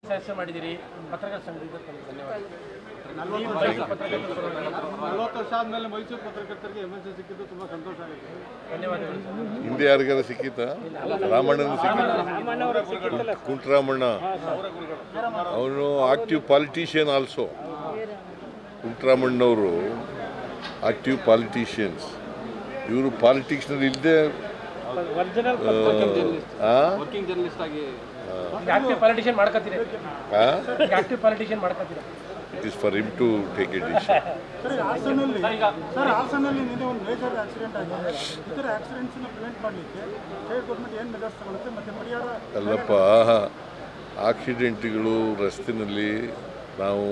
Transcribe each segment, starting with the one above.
ಸದಸ್ಯ ಮಾಡಿದಿರಿ ಪತ್ರಕರ್ತರ ಸಂಘದಿಂದ ಧನ್ಯವಾದ. 40 ವರ್ಷ ಆದಮೇಲೆ ಮೈಸೂರು ಪತ್ರಕರ್ತರಿಗೆ ಎಮರ್ಜೆನ್ಸಿ ಸಿಕ್ಕಿದ್ದು ತುಂಬ ಸಂತೋಷ ಆಗಿದೆ. ಧನ್ಯವಾದಗಳು. ಹಿಂದೆ ಯಾರಿಗಾರ ಸಿಕ್ಕಿತ್ತ? ರಾಮಣ್ಣನ ಸಿಕ್ಕಿತ್ತ, ಕುಂಟರಾಮಣ್ಣ. ಅವನು ಆಕ್ಟಿವ್ ಪಾಲಿಟಿಷಿಯನ್ ಆಲ್ಸೋ. ಕುಂಟರಾಮಣ್ಣವರು ಆಕ್ಟಿವ್ ಪಾಲಿಟಿಷಿಯನ್ಸ್. ಇವರು ಪಾಲಿಟಿಕ್ಸ್ನಲ್ಲಿ ಇಲ್ಲದೆ It is for him to take a decision. ಹಾಸನಲ್ಲಿ ನಿನ್ನೆ ಒಂದು ಮೇಜರ್ ಆಕ್ಸಿಡೆಂಟ್ ಆಗಿದೆ. ಇತರ ಆಕ್ಸಿಡೆಂಟ್ಸ್ನ ಪ್ರಿವೆಂಟ್ ಮಾಡಲಿಕ್ಕೆ ಸ್ಟೇಟ್ ಗೌರ್ಮೆಂಟ್ ಏನು ಮೆಜರ್ಸ್ ತಗೊಳುತ್ತೆ ಮತ್ತು ಪರಿಹಾರ? ಅಲ್ಲಪ್ಪ, ಆಕ್ಸಿಡೆಂಟ್ಗಳು ರಸ್ತೆಯಲ್ಲಿ ನಾವು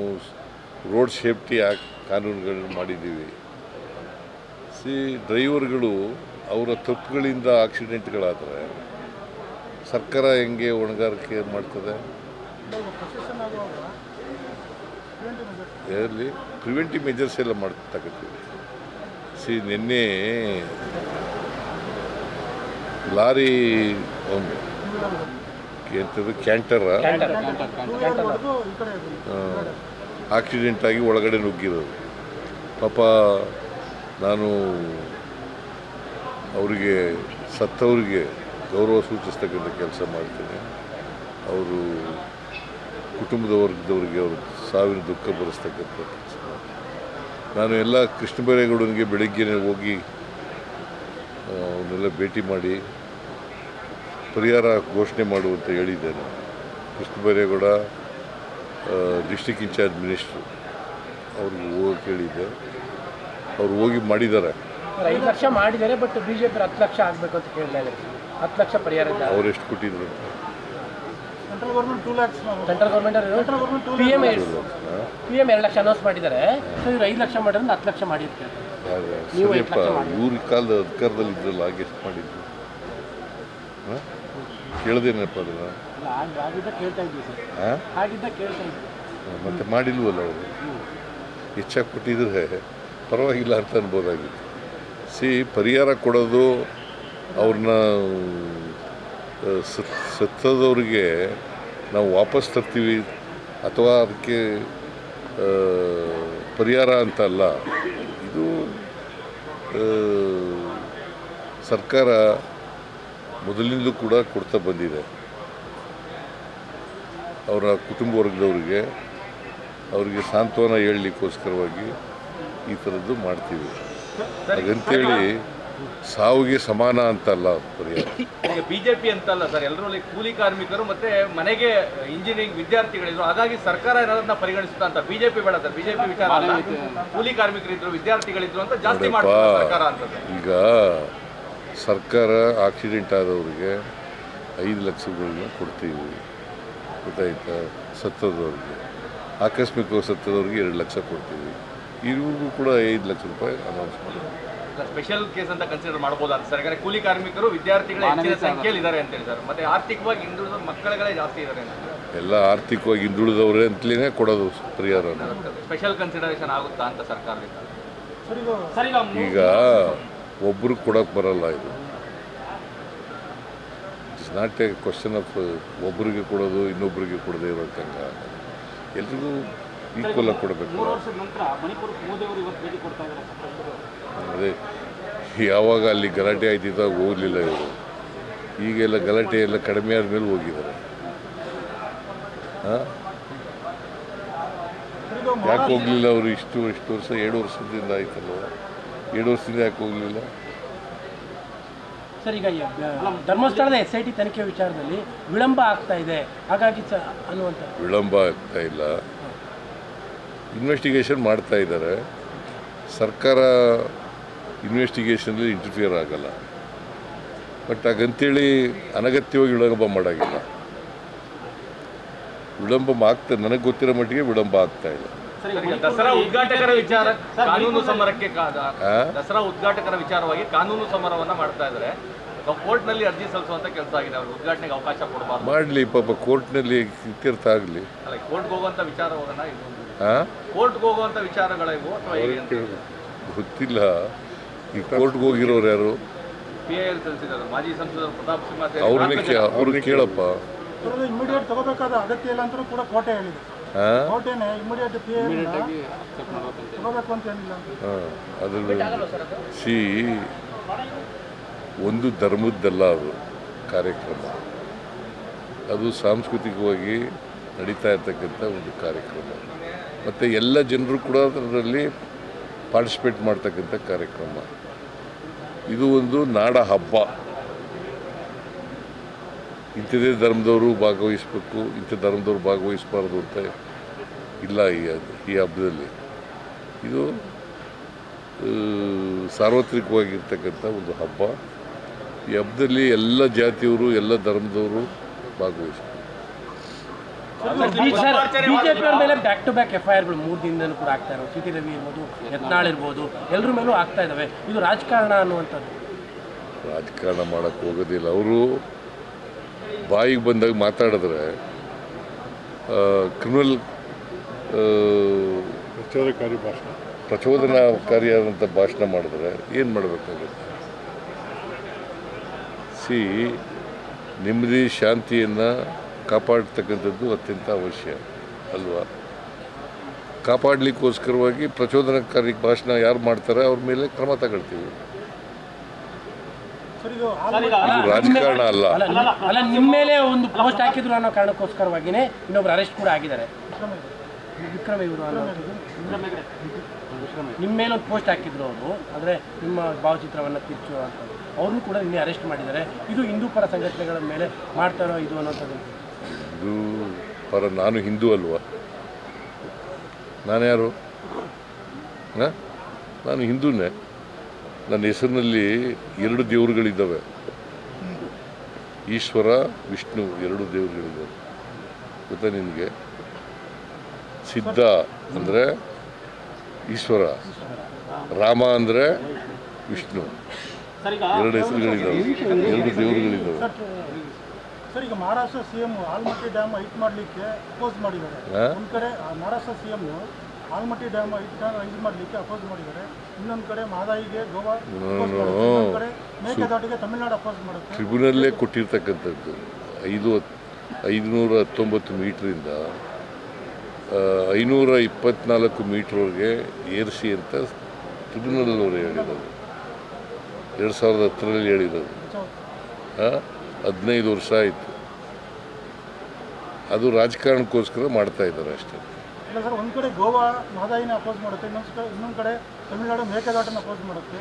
ರೋಡ್ ಸೇಫ್ಟಿ ಆ್ಯಕ್ಟ್ ಕಾನೂನುಗಳನ್ನು ಮಾಡಿದ್ದೀವಿ. ಡ್ರೈವರ್ಗಳು ಅವರ ತಪ್ಪುಗಳಿಂದ ಆಕ್ಸಿಡೆಂಟ್ಗಳಾದರೆ ಸರ್ಕಾರ ಹೆಂಗೆ ಹೊಣೆಗಾರಿಕೆ ಮಾಡ್ತದೆ? ಎಲ್ಲಿ ಪ್ರಿವೆಂಟಿವ್ ಮೆಜರ್ಸ್ ಎಲ್ಲ ತಗೋತೀವಿ. ನಿನ್ನೆ ಲಾರಿ ಒಂದು ಕ್ಯಾಂಟರ್ ಆಕ್ಸಿಡೆಂಟ್ ಆಗಿ ಒಳಗಡೆ ನುಗ್ಗಿರೋದು. ಪಾಪ ನಾನು ಅವರಿಗೆ ಸತ್ತವರಿಗೆ ಗೌರವ ಸೂಚಿಸ್ತಕ್ಕಂಥ ಕೆಲಸ ಮಾಡ್ತೇನೆ. ಅವರು ಕುಟುಂಬದ ವರ್ಗದವರಿಗೆ ಅವರು ಸಾವಿನ ದುಃಖ ಬರೆಸ್ತಕ್ಕಂಥ ಕೆಲಸ. ನಾನು ಎಲ್ಲ ಕೃಷ್ಣ ಬೈರೇಗೌಡನಿಗೆ ಬೆಳಗ್ಗೆ ಹೋಗಿ ಅವನ್ನೆಲ್ಲ ಭೇಟಿ ಮಾಡಿ ಪರಿಹಾರ ಘೋಷಣೆ ಮಾಡುವಂತ ಹೇಳಿದ್ದೇನೆ. Krishna Byregowda district in charge minister ಅವ್ರಿಗೆ ಹೋಗಿ ಕೇಳಿದ್ದೆ. ಅವ್ರು ಹೋಗಿ ಮಾಡಿದ್ದಾರೆ. 5 ಲಕ್ಷ ಮಾಡಿದ್ದಾರೆ, ಬಟ್ ಬಿಜೆಪಿ 10 ಲಕ್ಷ ಆಗಬೇಕು ಅಂತ ಕೇಳ್ತಾ ಇದ್ದಾರೆ. 10 ಲಕ್ಷ ಪರಿಹಾರ ಅವ್ರು ಎಷ್ಟು ಕೊಟ್ಟಿದ್ರು? Central government 2 lakhs, central government PM 2 lakh announce ಮಾಡಿದ್ದಾರೆ. ಸೊ ಇವ್ರು 5 ಲಕ್ಷ ಮಾಡಿದ್ರೆ 10 ಲಕ್ಷ ಮಾಡಿರ್ತಾರೆ. ಸರಿಯಪ್ಪ, ಇವ್ರ ಕಾಲದ ಅಧಿಕಾರದಲ್ಲಿ ಇದ್ರಲ್ಲ, ಆಗ ಎಷ್ಟು ಮಾಡಿದ್ರು? ಕೇಳ್ದೇನಪ್ಪ ಅದನ್ನ? ಮತ್ತೆ ಮಾಡಿಲ್ವಲ್ಲ ಅವರು. ಹೆಚ್ಚಾಗಿ ಕೊಟ್ಟಿದ್ರೆ ಪರವಾಗಿಲ್ಲ ಅಂತ ಅನ್ಬೋದಾಗಿತ್ತು. ಪರಿಹಾರ ಕೊಡೋದು ಅವ್ರನ್ನ ಸತ್ತದವ್ರಿಗೆ ನಾವು ವಾಪಸ್ ತರ್ತೀವಿ ಅಥವಾ ಅದಕ್ಕೆ ಪರಿಹಾರ ಅಂತ ಅಲ್ಲ. ಇದು ಸರ್ಕಾರ ಮೊದಲಿಂದಲೂ ಕೂಡ ಕೊಡ್ತಾ ಬಂದಿದೆ. ಅವರ ಕುಟುಂಬ ವರ್ಗದವರಿಗೆ ಅವರಿಗೆ ಸಾಂತ್ವನ ಹೇಳಲಿಕ್ಕೋಸ್ಕರವಾಗಿ ಈ ಥರದ್ದು ಮಾಡ್ತೀವಿ. ಹಾಗಂತೇಳಿ ಸಾವಿಗೆ ಸಮಾನ ಅಂತಲ್ಲ ಪರಿಹಾರ. ಈಗ ಬಿಜೆಪಿ ಅಂತಲ್ಲ ಸರ್, ಎಲ್ಲರೂ ಕೂಲಿ ಕಾರ್ಮಿಕರು ಮತ್ತೆ ಮನೆಗೆ ಇಂಜಿನಿಯರಿಂಗ್ ವಿದ್ಯಾರ್ಥಿಗಳಿದ್ರು. ಹಾಗಾಗಿ ಸರ್ಕಾರ ಏನಾದ್ರನ್ನ ಪರಿಗಣಿಸುತ್ತಾ ಅಂತ. ಬಿಜೆಪಿ ಬೇಡ ಸರ್, ಬಿಜೆಪಿ ವಿಚಾರ ಅಲ್ಲ. ಕೂಲಿ ಕಾರ್ಮಿಕರಿದ್ರು, ವಿದ್ಯಾರ್ಥಿಗಳಿದ್ರು ಅಂತ ಜಾಸ್ತಿ ಮಾಡ್ತಾರೆ ಸರ್ಕಾರ ಅಂತ. ಈಗ ಸರ್ಕಾರ ಆಕ್ಸಿಡೆಂಟ್ ಆದವರಿಗೆ 5 ಲಕ್ಷಗಳನ್ನ ಕೊಡ್ತೀವಿ, ಗೊತ್ತಾಯ್ತಾ? ಸತ್ತದವ್ರಿಗೆ, ಆಕಸ್ಮಿಕವಾಗಿ ಸತ್ತದವ್ರಿಗೆ 2 ಲಕ್ಷ ಕೊಡ್ತೀವಿ. ಇವ್ರಿಗೂ ಕೂಡ 5 ಲಕ್ಷ ರೂಪಾಯಿ ಅನೌನ್ಸ್ ಮಾಡಿದ್ವಿ. ಸ್ಪೆಷಲ್ ಕೇಸ್ ಅಂತ ಕನ್ಸಿಡರ್ ಮಾಡಬಹುದು ಅಂತ ಸರ್. ಯಾಕಂದ್ರೆ ಕೂಲಿ ಕಾರ್ಮಿಕರು ವಿದ್ಯಾರ್ಥಿಗಳ ಹೆಚ್ಚಿನ ಸಂಖ್ಯೆಯಲ್ಲಿ ಇದ್ದಾರೆ ಅಂತ ಹೇಳಿ ಸರ್. ಮತ್ತೆ ಆರ್ಥಿಕವಾಗಿ ಹಿಂದುಳಿದ ಮಕ್ಕಳುಗಳೇ ಜಾಸ್ತಿ ಇದ್ದಾರೆ ಅಂತ. ಎಲ್ಲ ಆರ್ಥಿಕವಾಗಿ ಹಿಂದುಳಿದವ್ರೆ ಅಂತಲೇ ಕೊಡೋದು ಪರಿಹಾರ. ಸ್ಪೆಷಲ್ ಕನ್ಸಿಡರೇಷನ್ ಆಗುತ್ತಾ ಅಂತ ಸರ್ಕಾರದಿಂದ? ಈಗ ಒಬ್ರು ಕೊಡೋಕೆ ಬರಲ್ಲ. ಇದು it's not A question of ಒಬ್ಬರಿಗೆ ಕೊಡೋದು ಇನ್ನೊಬ್ಬರಿಗೆ ಕೊಡದೇ ಇರೋಕ್ಕಂಗ. ಎಲ್ರಿಗೂ ಈಕ್ವಲ್ ಆಗಿ ಕೊಡಬೇಕು. ಅದೇ ಯಾವಾಗ ಅಲ್ಲಿ ಗಲಾಟೆ ಆಯ್ತಿದ್ದಾಗ ಹೋಗಲಿಲ್ಲ ಇವರು. ಈಗೆಲ್ಲ ಗಲಾಟೆ ಎಲ್ಲ ಕಡಿಮೆ ಆದಮೇಲೆ ಹೋಗಿದ್ದಾರೆ. ಯಾಕೆ ಹೋಗಲಿಲ್ಲ ಅವರು? ಇಷ್ಟು ವರ್ಷ 7 ವರ್ಷದಿಂದ ಆಯ್ತಲ್ವ? 7 ವರ್ಷದಿಂದ ಯಾಕೆ ಹೋಗಲಿಲ್ಲ ಸರ್? ಈಗ ಧರ್ಮಸ್ಥಳದ SIT ತನಿಖೆ ವಿಚಾರದಲ್ಲಿ ವಿಳಂಬ ಆಗ್ತಾ ಇದೆ, ಹಾಗಾಗಿ ಅನ್ನುವಂಥ. ವಿಳಂಬ ಆಗ್ತಾ ಇಲ್ಲ, ಇನ್ವೆಸ್ಟಿಗೇಷನ್ ಮಾಡ್ತಾ ಇದ್ದಾರೆ. ಸರ್ಕಾರ ಇನ್ವೆಸ್ಟಿಗೇಷನಲ್ಲಿ ಇಂಟರ್ಫಿಯರ್ ಆಗಲ್ಲ. ಬಟ್ ಹಾಗಂತೇಳಿ ಅನಗತ್ಯವಾಗಿ ವಿಳಂಬ ಮಾಡೋಂಗಿಲ್ಲ. ವಿಳಂಬ ಆಗ್ತಾ, ನನಗೆ ಗೊತ್ತಿರೋ ಮಟ್ಟಿಗೆ ವಿಳಂಬ ಆಗ್ತಾ ಇಲ್ಲ. ದಸರಾ ಉದ್ಘಾಟಕರ ವಿಚಾರ ಕಾನೂನು ಸಮರಕ್ಕೆ ದಸರಾ ಉದ್ಘಾಟಕರ ವಿಚಾರವಾಗಿ ಕಾನೂನು ಸಮರವನ್ನ ಮಾಡ್ತಾ ಇದ್ದಾರೆ. ಕೋರ್ಟ್ನಲ್ಲಿ ಅರ್ಜಿ ಸಲ್ಲಿಸುವಂತ ಕೆಲಸ ಆಗಿದೆ. ಅವ್ರಿಗೆ ಉದ್ಘಾಟನೆಗೆ ಅವಕಾಶ ಕೊಡಬಾರ್ದು. ಮಾಡಲಿ ಪಾಪ, ಕೋರ್ಟ್ನಲ್ಲಿ ಇತ್ಯರ್ಥ ಆಗಲಿ. ಅಲ್ಲ, ಕೋರ್ಟ್ಗೆ ಹೋಗುವಂತ ವಿಚಾರವನ್ನ ಕೋರ್ಟ್ಗೆ ಹೋಗುವಂತ ವಿಚಾರಗಳಿವು ಅಥವಾ ಗೊತ್ತಿಲ್ಲ. ಈ ಕೋರ್ಟ್ಗೆ ಹೋಗಿರೋರು ಯಾರು? PIL ಸಲ್ಲಿಸಿದ್ದಾರೆ ಮಾಜಿ ಸಂಸದರು ಪ್ರತಾಪ್ ಸಿಂಹ. ಅವ್ರನ್ನೇ ಕೇಳಪ್ಪ. ಇಮಿಡಿಯೇಟ್ ತಗೋಬೇಕಾದ ಅಗತ್ಯ ಇಲ್ಲ ಅಂತ ಕೂಡ ಕೋಟೆ ಹೇಳಿದೆ. ಕೋಟೆನೇ ಇಮಿಡಿಯೇಟ್ ತಗೋಬೇಕು ಅಂತ ಏನಿಲ್ಲ. ಅದ್ರ ಒಂದು ಧರ್ಮದ್ದಲ್ಲ ಅದು ಕಾರ್ಯಕ್ರಮ, ಅದು ಸಾಂಸ್ಕೃತಿಕವಾಗಿ ನಡೀತಾ ಇರ್ತಕ್ಕಂಥ ಒಂದು ಕಾರ್ಯಕ್ರಮ. ಮತ್ತು ಎಲ್ಲ ಜನರು ಕೂಡ ಅದರಲ್ಲಿ ಪಾರ್ಟಿಸಿಪೇಟ್ ಮಾಡ್ತಕ್ಕಂಥ ಕಾರ್ಯಕ್ರಮ. ಇದು ಒಂದು ನಾಡ ಹಬ್ಬ. ಇಂಥದೇ ಧರ್ಮದವರು ಭಾಗವಹಿಸಬೇಕು, ಇಂಥ ಧರ್ಮದವರು ಭಾಗವಹಿಸಬಾರ್ದು ಅಂತ ಇಲ್ಲ ಈ ಹಬ್ಬದಲ್ಲಿ. ಇದು ಸಾರ್ವತ್ರಿಕವಾಗಿರ್ತಕ್ಕಂಥ ಒಂದು ಹಬ್ಬ. ಈ ಹಬ್ಬದಲ್ಲಿ ಎಲ್ಲ ಜಾತಿಯವರು ಎಲ್ಲ ಧರ್ಮದವರು ಭಾಗವಹಿಸಬೇಕು. ಬಿಜೆಪಿ ಅವ್ರ ಮೇಲೆ ಬ್ಯಾಕ್ ಟು ಬ್ಯಾಕ್ FIRಗಳು 3 ದಿನದಲ್ಲೂ ಕೂಡ ಆಗ್ತಾ ಇರೋದು. ಸಿ ಟಿ ರವಿ ಇರ್ಬೋದು, ಯತ್ನಾಳ್ ಇರ್ಬೋದು, ಎಲ್ಲರ ಮೇಲೂ ಆಗ್ತಾ ಇದ್ದಾವೆ. ಇದು ರಾಜಕಾರಣ ಅನ್ನುವಂಥದ್ದು. ರಾಜಕಾರಣ ಮಾಡೋಕ್ಕೆ ಹೋಗೋದಿಲ್ಲ. ಅವರು ಬಾಯಿಗೆ ಬಂದಾಗ ಮಾತಾಡಿದ್ರೆ ಕ್ರಿಮಿನಲ್ ಪ್ರಚೋದನಾಕಾರಿಯಾದಂಥ ಭಾಷಣ ಮಾಡಿದ್ರೆ ಏನು ಮಾಡಬೇಕಾಗುತ್ತೆ? ನೆಮ್ಮದಿ ಶಾಂತಿಯನ್ನು ಕಾಪಾಡ್ತಕ್ಕಂಥದ್ದು ಅತ್ಯಂತ ಅವಶ್ಯ ಅಲ್ವಾ? ಕಾಪಾಡಲಿಕ್ಕೋಸ್ಕರವಾಗಿ ಪ್ರಚೋದನಕಾರಿ ಭಾಷಣ ಯಾರು ಮಾಡ್ತಾರೆ ಅವ್ರ ಮೇಲೆ ಕ್ರಮ ತಗೊಳ್ತೀವಿ. ಇದು ರಾಜಕಾರಣ ಅಲ್ಲ. ಅಲ್ಲ, ನಿಮ್ಮ ಮೇಲೆ ಒಂದು ಪೋಸ್ಟ್ ಹಾಕಿದ್ರು ಅನ್ನೋ ಕಾರಣಕ್ಕೋಸ್ಕರವಾಗಿಯೇ ಇನ್ನೊಬ್ರು ಅರೆಸ್ಟ್ ಕೂಡ ಆಗಿದ್ದಾರೆ. ವಿಕ್ರಮ್ ಇವರು ನಿಮ್ಮ ಮೇಲೆ ಒಂದು ಪೋಸ್ಟ್ ಹಾಕಿದ್ರು ಅವರು, ಅಂದರೆ ನಿಮ್ಮ ಭಾವಚಿತ್ರವನ್ನು ತಿರ್ಚು ಅಂತ, ಅವ್ರನ್ನೂ ಕೂಡ ನಿನ್ನೆ ಅರೆಸ್ಟ್ ಮಾಡಿದ್ದಾರೆ. ಇದು ಹಿಂದೂ ಪರ ಸಂಘಟನೆಗಳ ಮೇಲೆ ಮಾಡ್ತಾರೋ ಇದು ಅನ್ನೋಂಥದ್ದು. ಇದು ಪರ, ನಾನು ಹಿಂದೂ ಅಲ್ವಾ? ನಾನು ಯಾರು? ನಾನು ಹಿಂದೂನೇ. ನನ್ನ ಹೆಸರಿನಲ್ಲಿ 2 ದೇವರುಗಳಿದ್ದಾವೆ, ಈಶ್ವರ ವಿಷ್ಣು 2 ದೇವರುಗಳಿದ್ದಾವೆ. ಗೊತ್ತಾ ನಿನಗೆ? ಸಿದ್ಧ ಅಂದರೆ ಈಶ್ವರ, ರಾಮ ಅಂದರೆ ವಿಷ್ಣು, 2 ಹೆಸರುಗಳಿದ್ದಾವೆ, 2 ದೇವರುಗಳಿದ್ದಾವೆ. ಸರ್, ಈಗ Maharashtra CM Almatti dam height ಮಾಡಲಿಕ್ಕೆ ಅಪೋಸ್ ಮಾಡಿದ್ದಾರೆ. ಒಂದು ಕಡೆ Maharashtra CM Almatti dam height ಮಾಡಲಿಕ್ಕೆ ಅಪೋಸ್ ಮಾಡಿದ್ದಾರೆ, ಇನ್ನೊಂದು ಕಡೆ ಮಹದಾಯಿಗೆ ಗೋವಾ, ಇನ್ನೊಂದು ಕಡೆ ಮೇಕೆದಾಟಿಗೆ ತಮಿಳುನಾಡು ಅಪೋಸ್ ಮಾಡುತ್ತೆ. ಟ್ರಿಬ್ಯುನಲ್ಲೇ ಕೊಟ್ಟಿರ್ತಕ್ಕಂಥದ್ದು 519 ಮೀಟ್ರಿಂದ 524 ಮೀಟ್ರ್ವರೆಗೆ ಏರಿಸಿ ಅಂತ ಟ್ರಿಬ್ಯುನಲ್ ಅವರು ಹೇಳಿರೋದು. 2010ರಲ್ಲಿ ಹೇಳಿರೋದು. 15 ವರ್ಷ ಆಯಿತು. ಅದು ರಾಜಕಾರಣಕ್ಕೋಸ್ಕರ ಮಾಡ್ತಾ ಇದ್ದಾರೆ ಅಷ್ಟೇ. ಇಲ್ಲ ಸರ್, ಒಂದು ಕಡೆ ಗೋವಾ ಮಹದಾಯಿನ ಅಪೋಸ್ ಮಾಡುತ್ತೆ, ಇನ್ನೊಂದು ಕಡೆ ತಮಿಳುನಾಡು ಮೇಕೆದಾಟನ್ನು ಅಪೋಸ್ ಮಾಡುತ್ತೆ.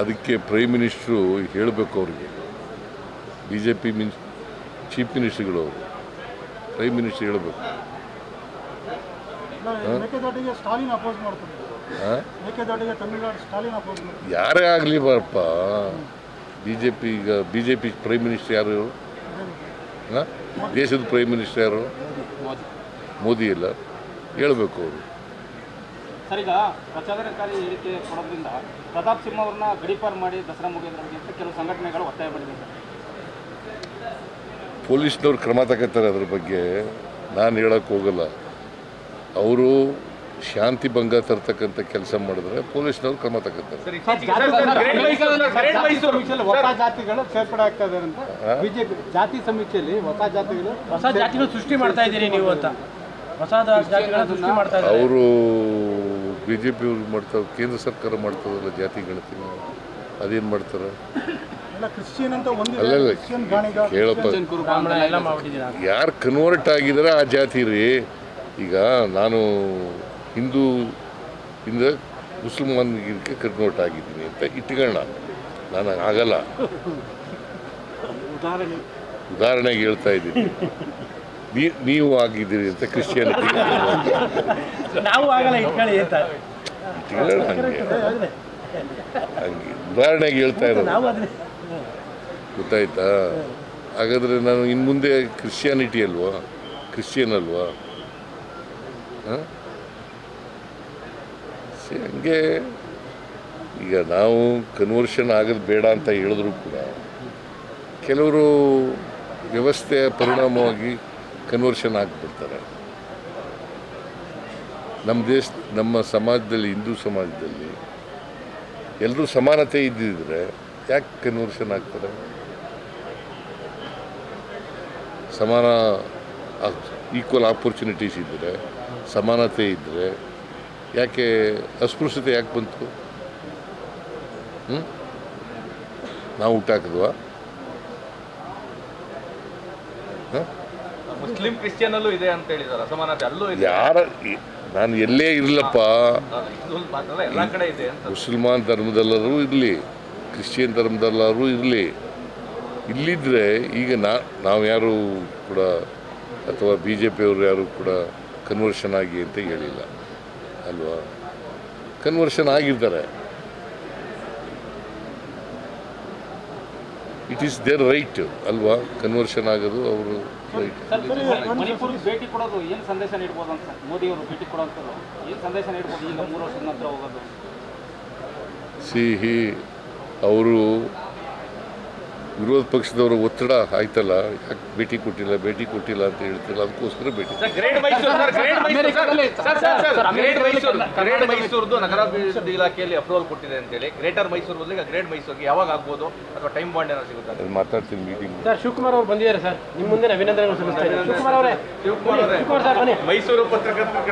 ಅದಕ್ಕೆ ಪ್ರೈಮ್ ಮಿನಿಸ್ಟ್ರು ಹೇಳಬೇಕು ಅವ್ರಿಗೆ. BJP ಚೀಫ್ ಮಿನಿಸ್ಟ್ರುಗಳು ಅವರು, ಪ್ರೈಮ್ ಮಿನಿಸ್ಟರ್ ಹೇಳಬೇಕು. ಮೇಕೆದಾಟಿಗೆ ಸ್ಟಾಲಿನ್ ಅಪೋಸ್ ಮಾಡ್ತಾರೆ, ಮೇಕೆದಾಟಿಗೆ ತಮಿಳುನಾಡು ಸ್ಟಾಲಿನ್ ಅಪೋಸ್ ಮಾಡ್ತಾರೆ. ಯಾರೇ ಆಗಲಿ ಬರಪ್ಪ, BJP ಪ್ರೈಮ್ ಮಿನಿಸ್ಟರ್ ಯಾರು? ದೇಶದ ಪ್ರೈಮ್ ಮಿನಿಸ್ಟರ್ ಯಾರು? ಮೋದಿ ಇಲ್ಲ, ಹೇಳಬೇಕು ಅವರು. ಸರ್, ಈಗ ಪ್ರಚೋದನಕಾರಿ ಹೇಳಿಕೆ ಕೊಡೋದ್ರಿಂದ ಪ್ರತಾಪ್ ಸಿಂಹ ಅವ್ರನ್ನ ಗಡೀಪಾರು ಮಾಡಿ ದಸರಾ ಮುಗಿಯೋದ್ರಿಗೆ ಅಂತ ಕೆಲವು ಸಂಘಟನೆಗಳು ಒತ್ತಾಯ ಮಾಡಿದೆ. ಪೊಲೀಸ್ನವ್ರು ಕ್ರಮ ತಗೋತಾರೆ, ಅದ್ರ ಬಗ್ಗೆ ನಾನು ಹೇಳಕ್ಕೆ ಹೋಗಲ್ಲ. ಅವರು ಶಾಂತಿ ಭಂಗ ತರ್ತಕ್ಕಂಥ ಕೆಲಸ ಮಾಡಿದ್ರೆ ಪೊಲೀಸ್ನವ್ರು ಕ್ರಮ ತಗೋತಾರೆ. ಹೊಸ ಜಾತಿಗಳು ಸೇರ್ಪಡೆ ಆಗ್ತಾ ಇದ್ದಾರೆ ಅಂತ ಬಿಜೆಪಿ ಜಾತಿ ಸಮೀಕ್ಷೆಯಲ್ಲಿ ಹೊಸ ಜಾತಿಗಳು ಸೃಷ್ಟಿ ಮಾಡ್ತಾ ಇದ್ದೀರಿ ನೀವು ಅಂತ, ಹೊಸ ಜಾತಿಗಳ ಸೃಷ್ಟಿ ಮಾಡ್ತಾ ಇದ್ದಾರೆ ಅವರು. BJP ಅವ್ರು ಮಾಡ್ತಾರೆ, ಕೇಂದ್ರ ಸರ್ಕಾರ ಮಾಡ್ತಾರಲ್ಲ ಜಾತಿ ಗಣತಿ, ಅದೇನು ಮಾಡ್ತಾರೆ? ಅಲ್ಲಲ್ಲ ಕೇಳಪ್ಪ, ಯಾರು ಕನ್ವರ್ಟ್ ಆಗಿದಾರೆ ಆ ಜಾತಿ ರೀ. ಈಗ ನಾನು ಹಿಂದೂ ಇಂದ ಮುಸಲ್ಮಾನ್ಗೆ ಕನ್ವರ್ಟ್ ಆಗಿದ್ದೀನಿ ಅಂತ ಇಟ್ಕೊಳ್ಳೋಣ, ನಾನು ಆಗಲ್ಲ. ಉದಾಹರಣೆಗೆ ಹೇಳ್ತಾ ಇದ್ದೀನಿ. ನೀವು ಆಗಿದ್ದೀರಿ ಅಂತ ಕ್ರಿಶ್ಚಿಯಾನಿಟಿ ನಾವು ಆಗಲ್ಲ ಇಟ್ಕೊಳ್ಳಿ ಅಂತ ಇಟ್ಕೊಳ್ಳೋಣ. ಹಂಗೆ ಉದಾಹರಣೆಗೆ ಹೇಳ್ತಾ ಇರೋದು, ಗೊತ್ತಾಯ್ತಾ? ಹಾಗಾದರೆ ನಾನು ಇನ್ನು ಮುಂದೆ ಕ್ರಿಶ್ಚಿಯಾನಿಟಿ ಅಲ್ವಾ, ಕ್ರಿಶ್ಚಿಯನ್ ಅಲ್ವಾ? ಹಂಗೆ ಈಗ ನಾವು ಕನ್ವರ್ಷನ್ ಆಗೋದು ಬೇಡ ಅಂತ ಹೇಳಿದ್ರು ಕೂಡ ಕೆಲವರು ವ್ಯವಸ್ಥೆಯ ಪರಿಣಾಮವಾಗಿ ಕನ್ವರ್ಷನ್ ಆಗಿಬಿಡ್ತಾರೆ. ನಮ್ಮ ಸಮಾಜದಲ್ಲಿ, ಹಿಂದೂ ಸಮಾಜದಲ್ಲಿ ಎಲ್ಲರೂ ಸಮಾನತೆ ಇದ್ದಿದ್ರೆ ಯಾಕೆ ಕನ್ವರ್ಷನ್ ಆಗ್ತಾರೆ? ಸಮಾನ ಈಕ್ವಲ್ ಆಪರ್ಚುನಿಟೀಸ್ ಇದ್ದರೆ, ಸಮಾನತೆ ಇದ್ದರೆ ಯಾಕೆ ಅಸ್ಪೃಶ್ಯತೆ ಯಾಕೆ ಬಂತು? ನಾವು ಹುಟ್ಟಾಕಿದ್ವಾ? ಮುಸ್ಲಿಂ ಕ್ರಿಶ್ಚಿಯನ್ ಅಲ್ಲೂ ಇದೆ ಅಂತ ಹೇಳಿದಾರೆ, ಅಸಮಾನತೆ ಅಲ್ಲೂ ಇದೆ. ನಾನು ಎಲ್ಲೇ ಇರಲಪ್ಪ, ಎಲ್ಲ ಕಡೆ ಇದೆ ಅಂತ. ಮುಸಲ್ಮಾನ್ ಧರ್ಮದಲ್ಲರೂ ಇರಲಿ, ಕ್ರಿಶ್ಚಿಯನ್ ಧರ್ಮದಲ್ಲರೂ ಇರಲಿ, ಇಲ್ಲಿದ್ದರೆ ಈಗ ನಾವು ಯಾರು ಕೂಡ ಅಥವಾ BJP ಅವರು ಯಾರು ಕೂಡ ಕನ್ವರ್ಷನ್ ಆಗಿ ಅಂತ ಹೇಳಿಲ್ಲ ಅಲ್ವಾ? ಕನ್ವರ್ಷನ್ ಆಗಿರ್ತಾರೆ, ಇಟ್ ಈಸ್ ದೇರ್ ರೈಟ್ ಅಲ್ವಾ? ಕನ್ವರ್ಷನ್ ಆಗೋದು ಅವರು ರೈಟ್. ಮಣಿಪುರ್ಗೆ ಭೇಟಿ ಕೊಡೋದು ಏನು ಸಂದೇಶ ನೀಡ್ಬೋದು ಅಂತ ಮೋದಿ ಅವರು ಭೇಟಿ ಕೊಡೋಂಥದ್ದು ಏನು ಸಂದೇಶ ನೀಡ್ಬೋದು? ಈಗ 3 ವರ್ಷದ ನಂತರ ಹೋಗೋದು ಸಿಹಿ ಅವರು ವಿರೋಧ ಪಕ್ಷದವರ ಒತ್ತಡ ಆಯ್ತಲ್ಲ, ಯಾಕೆ ಭೇಟಿ ಕೊಟ್ಟಿಲ್ಲ ಅಂತ ಹೇಳ್ತಿಲ್ಲ, ಅದಕ್ಕೋಸ್ಕರ ಭೇಟಿ. ಗ್ರೇಟ್ ಮೈಸೂರ್ದು ನಗರಾಭಿವೃದ್ಧಿ ಇಲಾಖೆಯಲ್ಲಿ ಅಪ್ರೂವಲ್ ಕೊಟ್ಟಿದೆ ಅಂತೇಳಿ, ಗ್ರೇಟರ್ ಮೈಸೂರು ಬದಲಿಗೆ ಗ್ರೇಟ್ ಮೈಸೂರಿಗೆ ಯಾವಾಗ ಆಗ್ಬೋದು ಅಥವಾ ಟೈಮ್ ಬಾಂಡ್ ಏನಾದ್ರು ಸಿಗುತ್ತೆ? ಅದು ಮಾತಾಡ್ತೀನಿ ಮೀಟಿಂಗ್. ಸರ್ ಶಿವಕುಮಾರ್ ಅವರು ಬಂದಿದ್ದಾರೆ ಸರ್, ನಿಮ್ಮ ಮುಂದೆ ಅಭಿನಂದನೆಗಳು ಸಲ್ಲಿಸ್ತಾ ಇದ್ದೀನಿ. ಶಿವಕುಮಾರ್ ಅವರೇ, ಸರ್ ಬನ್ನಿ. ಮೈಸೂರು ಪತ್ರಕರ್ತರು